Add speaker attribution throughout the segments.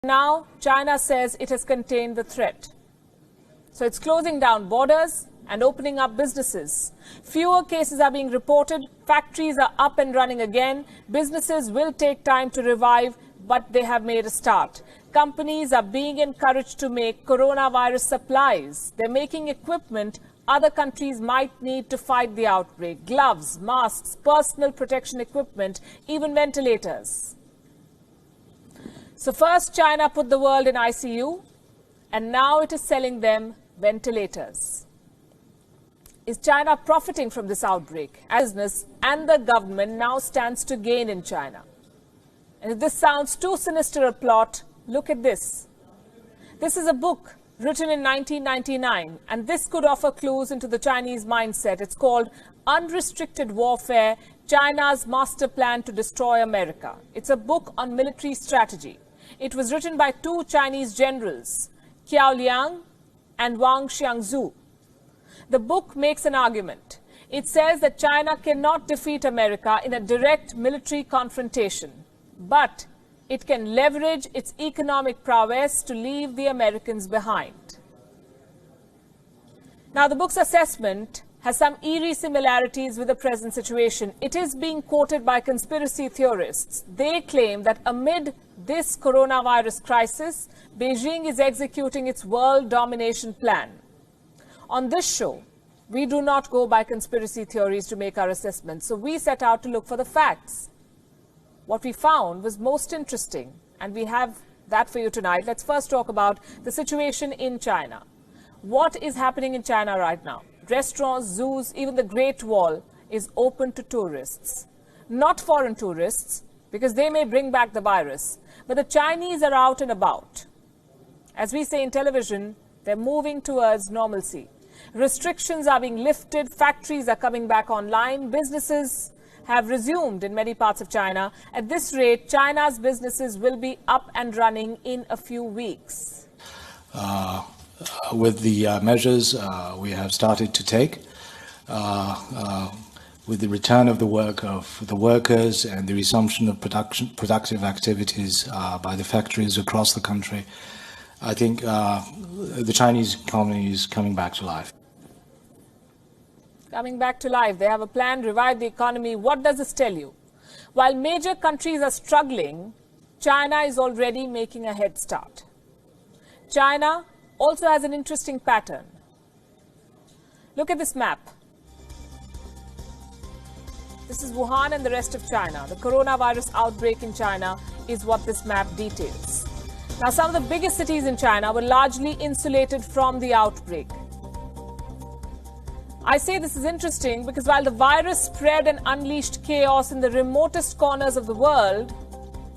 Speaker 1: Now, China says it has contained the threat. So it's closing down borders and opening up businesses. Fewer cases are being reported. Factories are up and running again. Businesses will take time to revive, but they have made a start. Companies are being encouraged to make coronavirus supplies. They're making equipment other countries might need to fight the outbreak. Gloves, masks, personal protection equipment, even ventilators. So first, China put the world in ICU, and now it is selling them ventilators. Is China profiting from this outbreak? Business and the government now stands to gain in China. And if this sounds too sinister a plot, look at this. This is a book written in 1999, and this could offer clues into the Chinese mindset. It's called Unrestricted Warfare, China's Master Plan to Destroy America. It's a book on military strategy. It was written by two Chinese generals, Qiao Liang and Wang Xiangzu. The book makes an argument. It says that China cannot defeat America in a direct military confrontation, but it can leverage its economic prowess to leave the Americans behind. Now, the book's assessment has some eerie similarities with the present situation. It is being quoted by conspiracy theorists. They claim that amid this coronavirus crisis, Beijing is executing its world domination plan. On this show, we do not go by conspiracy theories to make our assessments, so we set out to look for the facts. What we found was most interesting, and we have that for you tonight. Let's first talk about the situation in China. What is happening in China right now? Restaurants, zoos, even the Great Wall is open to tourists. Not foreign tourists, because they may bring back the virus, but the Chinese are out and about. As we say in television, they're moving towards normalcy. Restrictions are being lifted, factories are coming back online, businesses have resumed in many parts of China. At this rate, China's businesses will be up and running in a few weeks.
Speaker 2: With the measures we have started to take, with the return of the work of the workers and the resumption of productive activities by the factories across the country, I think the Chinese economy is coming back to life.
Speaker 1: Coming back to life. They have a plan, revive the economy. What does this tell you? While major countries are struggling, China is already making a head start. China also has an interesting pattern. Look at this map. This is Wuhan and the rest of China. The coronavirus outbreak in China is what this map details. Now, some of the biggest cities in China were largely insulated from the outbreak. I say this is interesting because while the virus spread and unleashed chaos in the remotest corners of the world,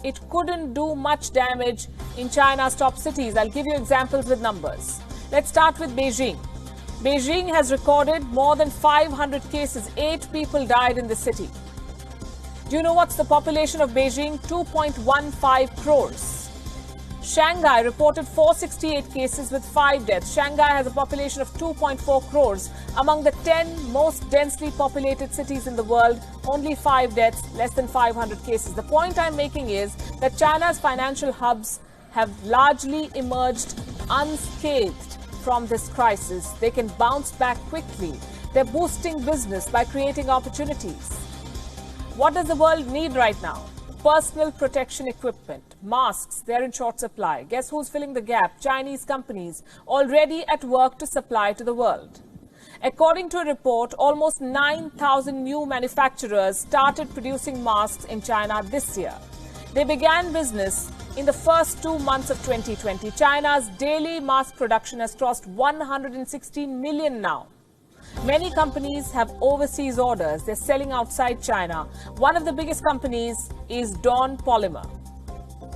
Speaker 1: it couldn't do much damage in China's top cities. I'll give you examples with numbers. Let's start with Beijing. Beijing has recorded more than 500 cases. 8 people died in the city. Do you know what's the population of Beijing? 2.15 crores. Shanghai reported 468 cases with 5 deaths. Shanghai has a population of 2.4 crores. Among the 10 most densely populated cities in the world, only 5 deaths, less than 500 cases. The point I'm making is that China's financial hubs have largely emerged unscathed from this crisis. They can bounce back quickly. They're boosting business by creating opportunities. What does the world need right now? Personal protection equipment, masks, they're in short supply. Guess who's filling the gap? Chinese companies already at work to supply to the world. According to a report, almost 9,000 new manufacturers started producing masks in China this year. They began business in the first 2 months of 2020. China's daily mask production has crossed 116 million now. Many companies have overseas orders. They're selling outside China. One of the biggest companies is Dawn Polymer.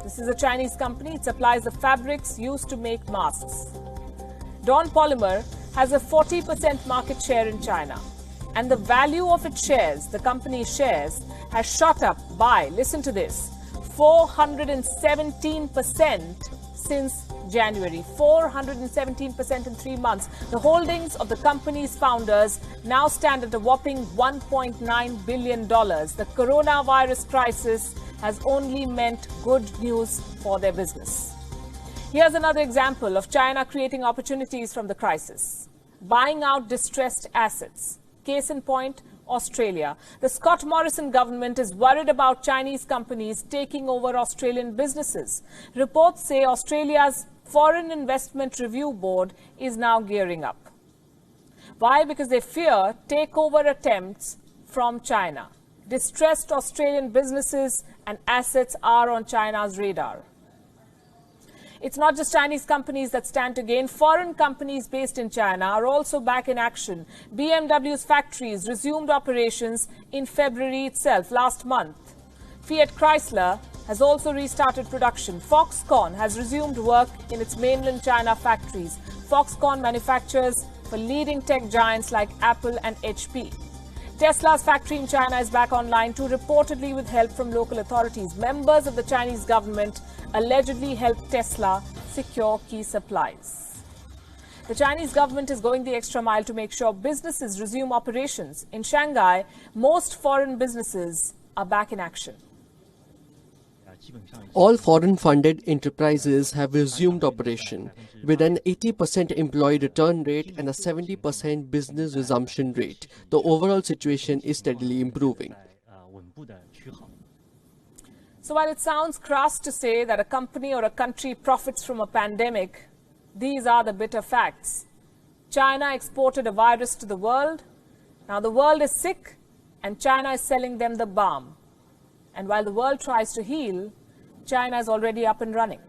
Speaker 1: This is a Chinese company. It supplies the fabrics used to make masks. Dawn Polymer has a 40% market share in China. And the value of its shares, the company's shares, has shot up by, listen to this, 417% since January. 417% in 3 months. The holdings of the company's founders now stand at a whopping $1.9 billion. The coronavirus crisis has only meant good news for their business. Here's another example of China creating opportunities from the crisis. Buying out distressed assets. Case in point, Australia. The Scott Morrison government is worried about Chinese companies taking over Australian businesses. Reports say Australia's Foreign Investment Review Board is now gearing up. Why? Because they fear takeover attempts from China. Distressed Australian businesses and assets are on China's radar. It's not just Chinese companies that stand to gain. Foreign companies based in China are also back in action. BMW's factories resumed operations in February itself, last month. Fiat Chrysler has also restarted production. Foxconn has resumed work in its mainland China factories. Foxconn manufactures for leading tech giants like Apple and HP. Tesla's factory in China is back online too, reportedly with help from local authorities. Members of the Chinese government allegedly helped Tesla secure key supplies. The Chinese government is going the extra mile to make sure businesses resume operations. In Shanghai, most foreign businesses are back in action.
Speaker 3: All foreign-funded enterprises have resumed operation, with an 80% employee return rate and a 70% business resumption rate. The overall situation is steadily improving.
Speaker 1: So while it sounds crass to say that a company or a country profits from a pandemic, these are the bitter facts. China exported a virus to the world. Now the world is sick and China is selling them the balm. And while the world tries to heal, China is already up and running.